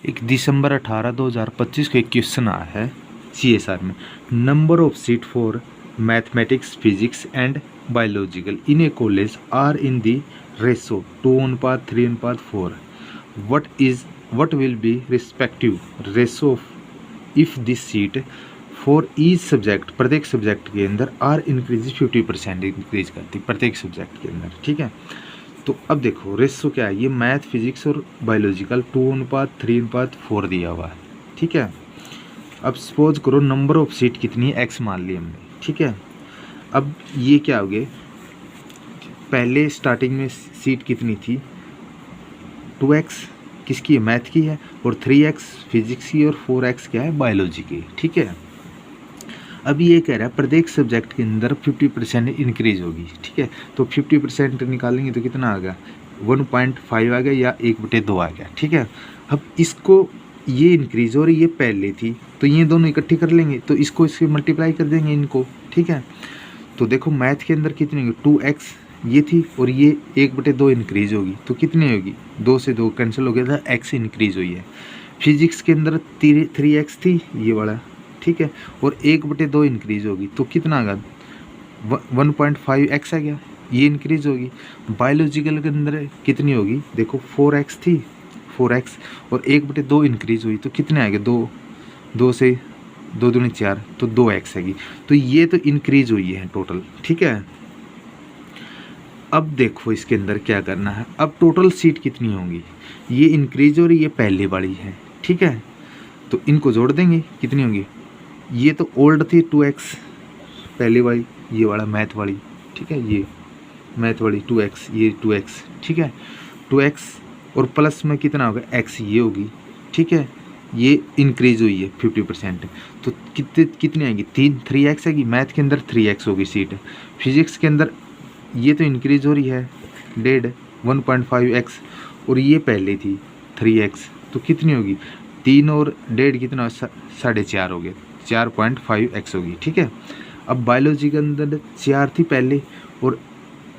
एक दिसंबर 18 2025 का एक क्वेश्चन आया है CSR में। Number of seat for mathematics, physics and biological in a college are in the ratio 2:3:4। what will be respective ratio of if this seat for each subject, प्रत्येक subject के अंदर are increase 50% increase करती प्रत्येक subject के अंदर। ठीक है, तो अब देखो रेशो क्या है, ये मैथ, फिजिक्स और बायोलॉजिकल 2:3:4 दिया हुआ है। ठीक है, अब सपोज करो नंबर ऑफ सीट कितनी है, एक्स मान ली हमने। ठीक है, अब ये क्या हो गए, पहले स्टार्टिंग में सीट कितनी थी 2x किसकी है, मैथ की है, और 3x फिजिक्स की, और 4x क्या है, बायोलॉजी की। ठीक है, अब ये कह रहा है प्रत्येक सब्जेक्ट के अंदर 50% इंक्रीज होगी। ठीक है, तो 50% निकालेंगे तो कितना आ गया, 1.5 आ गया या 1/2 आ गया। ठीक है, अब इसको ये इंक्रीज हो रही है, पहले थी तो ये दोनों इकट्ठी कर लेंगे, तो इसको इससे मल्टीप्लाई कर देंगे इनको। ठीक है, तो देखो मैथ के अंदर कितनी होगी, 2x ये थी, और ये 1/2 इंक्रीज होगी तो कितनी होगी, 2 से 2 कैंसिल हो गया था, x इंक्रीज हुई है। फिजिक्स के अंदर 3x थी ये वाला। ठीक है, और 1/2 इंक्रीज होगी तो कितना आ गया, 1.5x आ गया, ये इंक्रीज होगी। बायोलॉजिकल के अंदर कितनी होगी, देखो 4x थी, 4x और 1/2 इंक्रीज हुई तो कितने आ गए, 2 से 2 दूनी 4 तो 2x आएगी। तो ये तो इंक्रीज हुई है टोटल। ठीक है, अब देखो इसके अंदर क्या करना है, अब टोटल सीट कितनी होंगी, ये इंक्रीज हो रही है, पहले वाली है। ठीक है, तो इनको जोड़ देंगे, कितनी होंगी, ये तो ओल्ड थी 2x पहले वाली, ये वाला मैथ वाली। ठीक है, ये मैथ वाली 2x, ये 2x। ठीक है, 2x और प्लस में कितना होगा, x ये होगी। ठीक है, ये इंक्रीज हुई है 50%, तो कितनी आएगी, 3x आएगी। मैथ के अंदर 3x होगी सीट, फिजिक्स के अंदर ये तो इंक्रीज हो रही है 1.5x, और ये पहले थी 3x, तो कितनी होगी, 3 और 1.5 कितना, 4.5 हो गया, 4.5x होगी। ठीक है, अब बायोलॉजी के अंदर 4 थी पहले, और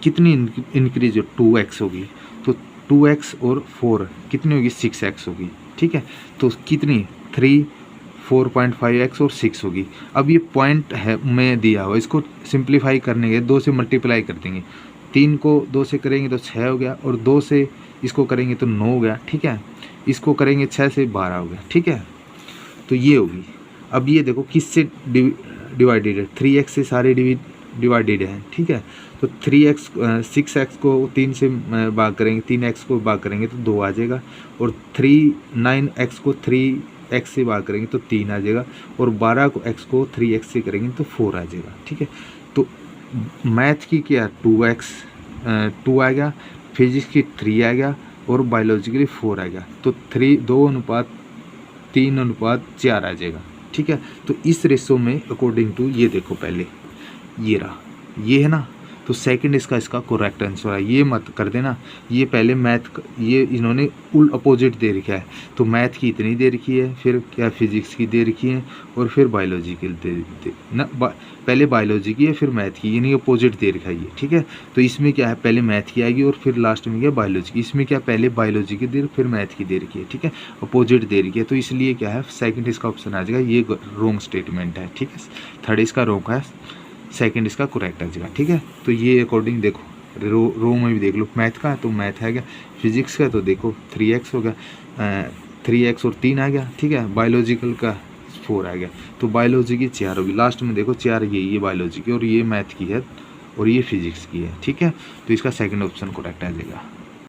कितनी इंक्रीज हो, 2x होगी, तो 2x और 4 कितनी होगी, 6x होगी। ठीक है, तो कितनी 3, 4.5x और 6 होगी। अब ये पॉइंट है में दिया हुआ, इसको सिंप्लीफाई करने के 2 से मल्टीप्लाई कर देंगे, 3 को 2 से करेंगे तो 6 हो गया, और 2 से इसको करेंगे तो 9 हो गया। ठीक है, इसको करेंगे 6 से 12 हो गया। ठीक है, तो ये होगी। अब ये देखो किससे डिवाइडेड है, 3x से सारे डिवाइडेड है। ठीक है, तो 6x को 3 से भाग करेंगे, 3x को भाग करेंगे तो 2 आ जाएगा, और 9x को 3x से भाग करेंगे तो 3 आ जाएगा, और 12 को x को 3x से करेंगे तो 4 आ जाएगा। ठीक है, तो मैथ की क्या 2 आ गया, फिजिक्स की 3 आ गया, और बायोलॉजिकली 4 आ गया, तो 2:3:4 आ जाएगा। ठीक है, तो इस रेशो में अकॉर्डिंग टू ये देखो, पहले ये रहा, ये है ना, तो सेकंड इसका करेक्ट आंसर है। ये मत कर देना, ये पहले मैथ ये इन्होंने अपोजिट दे रखा है, तो मैथ की इतनी दे रखी है, फिर क्या फिजिक्स की दे रखी है, और फिर बायोलॉजी की दे ना, पहले बायोलॉजी की है फिर मैथ की, यानी अपोजिट दे रखा है ये। ठीक है, तो इसमें क्या है, पहले मैथ की आएगी और फिर लास्ट में क्या बायोलॉजी की, इसमें क्या पहले बायोलॉजी की दे फिर मैथ की दे रखी है। ठीक है, अपोजिट दे रखी है, तो इसलिए क्या है सेकंड इसका ऑप्शन आ जाएगा, ये रॉन्ग स्टेटमेंट है। ठीक है, थर्ड इसका रॉन्ग है, सेकंड इसका करेक्ट आ जाएगा। ठीक है, तो ये अकॉर्डिंग देखो रो में भी देख लो, मैथ का है तो मैथ है गया, फिजिक्स का तो देखो 3x हो गया, 3x और 3 आ गया। ठीक है, बायोलॉजिकल का 4 आ गया, तो बायोलॉजी की 4 होगी, लास्ट में देखो 4 ये बायोलॉजी की, और ये मैथ की है, और ये फिजिक्स की है। ठीक है, तो इसका सेकंड ऑप्शन करेक्ट आ जाएगा।